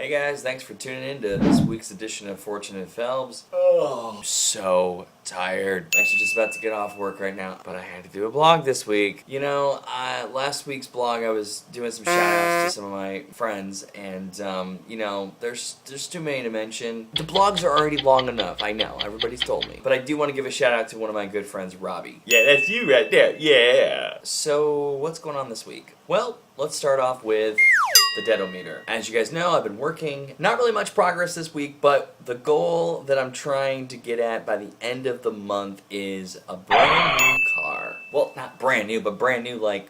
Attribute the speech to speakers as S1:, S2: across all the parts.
S1: Hey guys, thanks for tuning in to this week's edition of Fortunate Felbs. Oh, I'm so tired. I'm actually just about to get off work right now, but I had to do a blog this week. You know, last week's blog I was doing some shout-outs to some of my friends, and you know, there's too many to mention. The blogs are already long enough, I know, everybody's told me. But I do want to give a shout-out to one of my good friends, Robbie. Yeah, that's you right there, yeah! So, what's going on this week? Well, let's start off with the devote. As you guys know, I've been working. Not really much progress this week, but the goal that I'm trying to get at by the end of the month is a brand new car. Well, not brand new, but brand new like,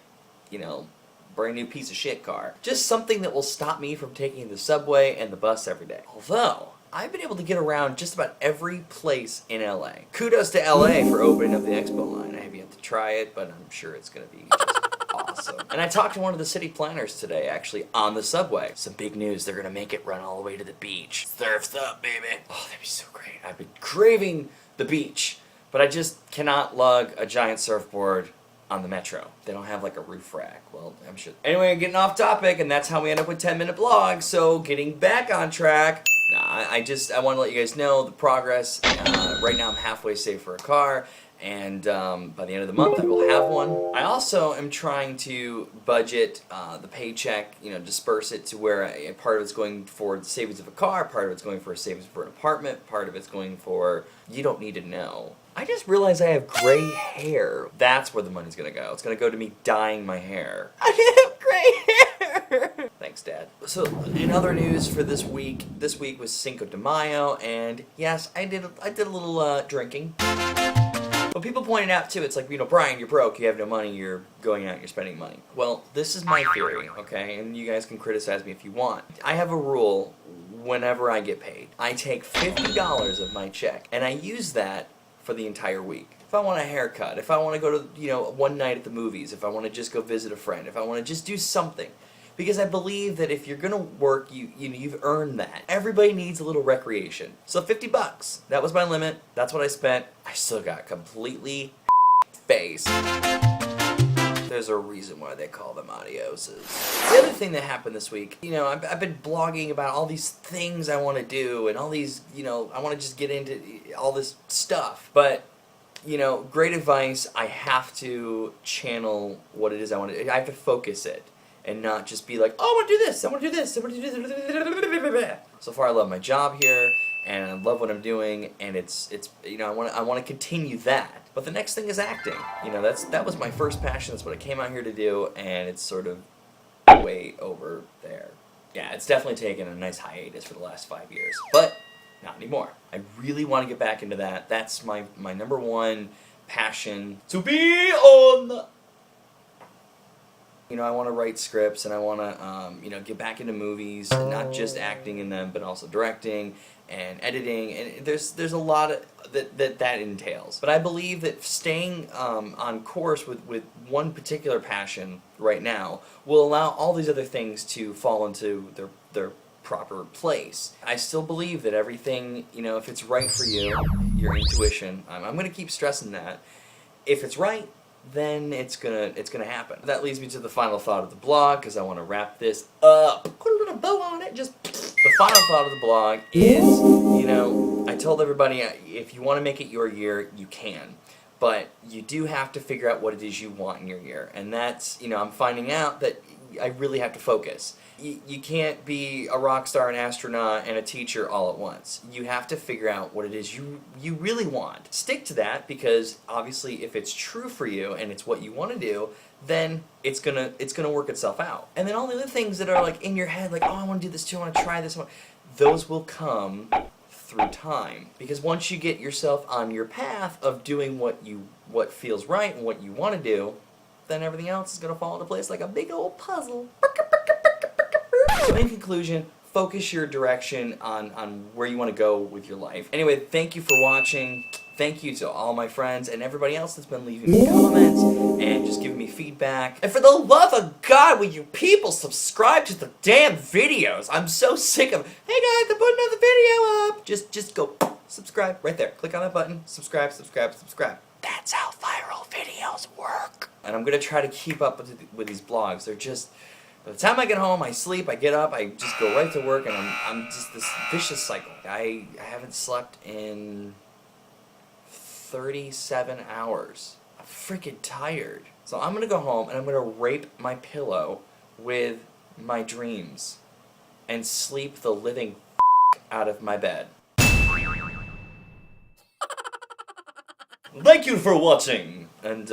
S1: you know, brand new piece of shit car. Just something that will stop me from taking the subway and the bus every day. Although, I've been able to get around just about every place in LA. Kudos to LA for opening up the expo line. I have yet to try it, but I'm sure it's gonna be just awesome. And I talked to one of the city planners today, actually, on the subway. Some big news, they're gonna make it run all the way to the beach. Surf's up, baby. Oh, that'd be so great. I've been craving the beach, but I just cannot lug a giant surfboard on the metro. They don't have like a roof rack. Well, I'm sure. Anyway, getting off topic, and that's how we end up with 10-minute blogs, so getting back on track. I want to let you guys know the progress. Right now I'm halfway saved for a car, and by the end of the month I will have one. I also am trying to budget the paycheck, you know, disperse it to where part of it's going for the savings of a car, part of it's going for a savings for an apartment, part of it's going for, you don't need to know. I just realized I have gray hair. That's where the money's gonna go. It's gonna go to me dyeing my hair. I have gray hair! Thanks, Dad. So, in other news for this week was Cinco de Mayo, and yes, I did a little drinking. But people pointed out too, it's like, you know, Brian, you're broke, you have no money, you're going out, you're spending money. Well, this is my theory, okay? And you guys can criticize me if you want. I have a rule whenever I get paid. I take $50 of my check, and I use that for the entire week. If I want a haircut, if I want to go to, you know, one night at the movies, if I want to just go visit a friend, if I want to just do something. Because I believe that if you're gonna work, you've earned that. Everybody needs a little recreation. So $50, that was my limit. That's what I spent. I still got completely face. There's a reason why they call them adioses. The other thing that happened this week, you know, I've been blogging about all these things I want to do and all these, you know, I want to just get into all this stuff. But, you know, great advice, I have to channel what it is I want to do. I have to focus it. And not just be like, oh, I want to do this, I want to do this, I want to do this. So far, I love my job here, and I love what I'm doing, and it's you know, I want to continue that. But the next thing is acting. You know, that was my first passion. That's what I came out here to do, and it's sort of way over there. Yeah, it's definitely taken a nice hiatus for the last 5 years, but not anymore. I really want to get back into that. That's my number one passion, to be on. You know, I want to write scripts, and I want to, you know, get back into movies, and not just acting in them, but also directing and editing, and there's a lot of that entails. But I believe that staying on course with one particular passion right now will allow all these other things to fall into their proper place. I still believe that everything, you know, if it's right for you, your intuition, I'm going to keep stressing that. If it's right, then it's gonna happen. That leads me to the final thought of the blog, because I want to wrap this up. Put a little bow on it. Just the final thought of the blog is, you know, I told everybody if you want to make it your year, you can, but you do have to figure out what it is you want in your year, and that's, you know, I'm finding out that I really have to focus. You can't be a rock star, an astronaut, and a teacher all at once. You have to figure out what it is you really want. Stick to that, because obviously if it's true for you and it's what you want to do, then it's gonna work itself out. And then all the other things that are like in your head, like, oh, I want to do this too, I want to try this one, those will come through time. Because once you get yourself on your path of doing what feels right and what you want to do, then everything else is gonna fall into place like a big old puzzle. So in conclusion, focus your direction on where you want to go with your life. Anyway, thank you for watching. Thank you to all my friends and everybody else that's been leaving me comments and just giving me feedback. And for the love of God, will you people subscribe to the damn videos? I'm so sick of, hey guys, I'm putting another video up. Just go subscribe right there. Click on that button. Subscribe, subscribe, subscribe. That's how viral videos work. And I'm going to try to keep up with these blogs. By the time I get home, I sleep, I get up, I just go right to work, and I'm just this vicious cycle. I haven't slept in 37 hours. I'm freaking tired. So I'm gonna go home and I'm gonna rape my pillow with my dreams and sleep the living out of my bed. Thank you for watching, and